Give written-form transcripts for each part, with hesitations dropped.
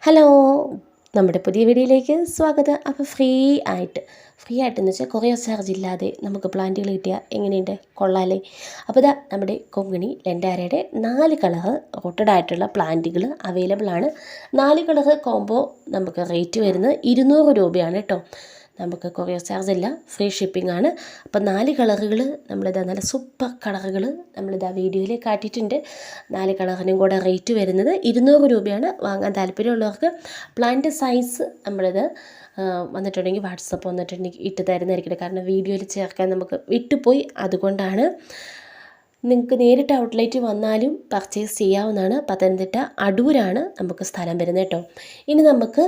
Hello, നമ്മുടെ പുതിയ വീഡിയോയിലേക്ക് സ്വാഗതം. അപ്പോൾ ഫ്രീ ആയിട്ടെന്ന് വെച്ചാൽ കൊറിയർ ചാർജ് ഇല്ലാതെ നമുക്ക് പ്ലാന്റുകൾ കിട്ടിയാൽ എങ്ങനെയുണ്ട്, കൊള്ളാലേ? അപ്പോൾ ഇതാ നമ്മുടെ കൊങ്ങിണി ലെൻഡാരയുടെ 4 കളറ് റൂട്ടഡ് ആയിട്ടുള്ള പ്ലാന്റുകൾ അവൈലബിൾ ആണ്. 4 കളറ് കോംബോ നമുക്ക് റേറ്റ് വരുന്നത് 200 രൂപയാണ് കേട്ടോ. നമുക്ക് കൊറിയർ ചാർജ് ഇല്ല, ഫ്രീ ഷിപ്പിംഗ് ആണ്. അപ്പോൾ 4 കളറുകൾ നമ്മളിതാ നല്ല സൂപ്പർ കളറുകൾ നമ്മളിതാ വീഡിയോയിൽ കാട്ടിയിട്ടുണ്ട്. 4 കളറിനും കൂടെ റേറ്റ് വരുന്നത് 200 രൂപയാണ്. വാങ്ങാൻ താല്പര്യമുള്ളവർക്ക് പ്ലാന്റ് സൈസ് നമ്മളിത് വന്നിട്ടുണ്ടെങ്കിൽ വാട്സപ്പ് വന്നിട്ടുണ്ടെങ്കിൽ ഇട്ട് തരുന്നതായിരിക്കും. കാരണം വീഡിയോയിൽ ചേർക്കാൻ നമുക്ക് വിട്ടുപോയി, അതുകൊണ്ടാണ്. നിങ്ങൾക്ക് നേരിട്ട് ഔട്ട്ലെറ്റ് വന്നാലും പർച്ചേസ് ചെയ്യാവുന്നതാണ്. പത്തനംതിട്ട അടൂരാണ് നമുക്ക് സ്ഥലം വരുന്നത് കേട്ടോ. ഇനി നമുക്ക്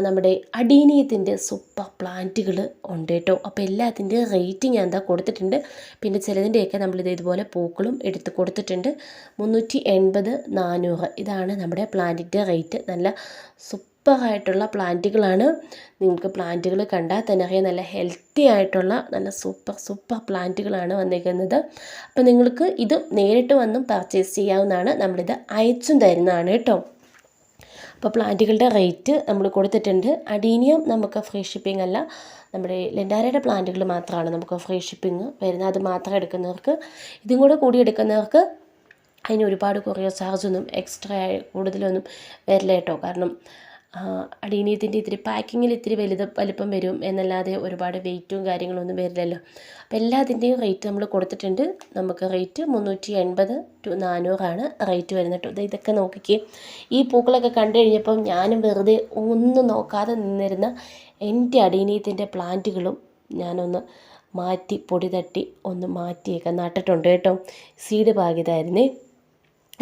നമ്മുടെ അഡീനിയത്തിൻ്റെ സൂപ്പർ പ്ലാന്റുകൾ ഉണ്ട് കേട്ടോ. അപ്പോൾ എല്ലാത്തിൻ്റെ റേറ്റ് ഞാൻ കൊടുത്തിട്ടുണ്ട്. പിന്നെ ചിലതിൻ്റെയൊക്കെ നമ്മളിത് ഇതുപോലെ പൂക്കളും എടുത്ത് കൊടുത്തിട്ടുണ്ട്. 380, 400 ഇതാണ് നമ്മുടെ പ്ലാന്റിൻ്റെ റേറ്റ്. നല്ല സൂപ്പറായിട്ടുള്ള പ്ലാന്റുകളാണ്. നിങ്ങൾക്ക് പ്ലാന്റുകൾ കണ്ടാൽ തന്നെ അറിയാം, നല്ല ഹെൽത്തി ആയിട്ടുള്ള നല്ല സൂപ്പർ പ്ലാന്റുകളാണ് വന്നിരിക്കുന്നത്. അപ്പോൾ നിങ്ങൾക്ക് ഇത് നേരിട്ട് വന്നും പർച്ചേസ് ചെയ്യാവുന്നതാണ്. നമ്മളിത് അയച്ചും തരുന്നതാണ് കേട്ടോ. അപ്പോൾ പ്ലാന്റുകളുടെ റേറ്റ് നമ്മൾ കൊടുത്തിട്ടുണ്ട്. അഡീനിയം നമുക്ക് ഫ്രീ ഷിപ്പിംഗ് അല്ല, നമ്മുടെ ലെൻഡാരയുടെ പ്ലാന്റുകൾ മാത്രമാണ് നമുക്ക് ഫ്രീ ഷിപ്പിംഗ് വരുന്നത്. അത് മാത്രം എടുക്കുന്നവർക്ക്, ഇതും കൂടെ കൂടി എടുക്കുന്നവർക്ക് അതിന് ഒരുപാട് കൊറിയർ ചാർജൊന്നും എക്സ്ട്രാ കൂടുതലൊന്നും വരില്ല കേട്ടോ. കാരണം അഡീനിയത്തിൻ്റെ ഇത്തിരി പാക്കിങ്ങിൽ ഇത്തിരി വലിപ്പം വരും എന്നല്ലാതെ ഒരുപാട് വെയിറ്റും കാര്യങ്ങളൊന്നും വരില്ലല്ലോ. അപ്പോൾ എല്ലാത്തിൻ്റെയും റേറ്റ് നമ്മൾ കൊടുത്തിട്ടുണ്ട്. നമുക്ക് റേറ്റ് 380 to 400 റേറ്റ് വരുന്നത് കേട്ടോ. ഇതൊക്കെ നോക്കിക്കേ, ഈ പൂക്കളൊക്കെ കണ്ടു കഴിഞ്ഞപ്പം ഞാനും വെറുതെ ഒന്നും നോക്കാതെ നിന്നിരുന്ന എൻ്റെ അഡീനിയത്തിൻ്റെ പ്ലാന്റുകളും ഞാനൊന്ന് മാറ്റി പൊടി തട്ടി ഒന്ന് മാറ്റിയൊക്കെ നട്ടിട്ടുണ്ട് കേട്ടോ. സീഡ് പാകിയതായിരുന്നേ.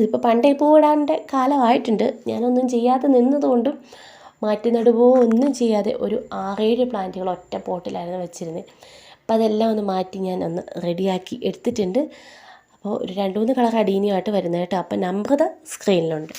ഇതിപ്പോൾ പണ്ടേ പൂവിടാണ്ട കാലമായിട്ടുണ്ട്. ഞാനൊന്നും ചെയ്യാതെ നിന്നതുകൊണ്ടും മാറ്റി നടുവോ ഒന്നും ചെയ്യാതെ ഒരു 6-7 പ്ലാന്റുകൾ ഒറ്റ പോട്ടിലായിരുന്നു വെച്ചിരുന്നത്. അപ്പോൾ അതെല്ലാം ഒന്ന് മാറ്റി ഞാൻ ഒന്ന് റെഡിയാക്കി എടുത്തിട്ടുണ്ട്. അപ്പോൾ ഒരു 2-3 കളർ അഡീനിയമായിട്ട് വരുന്നത് കേട്ടോ. അപ്പോൾ നമ്പർ സ്ക്രീനിലുണ്ട്.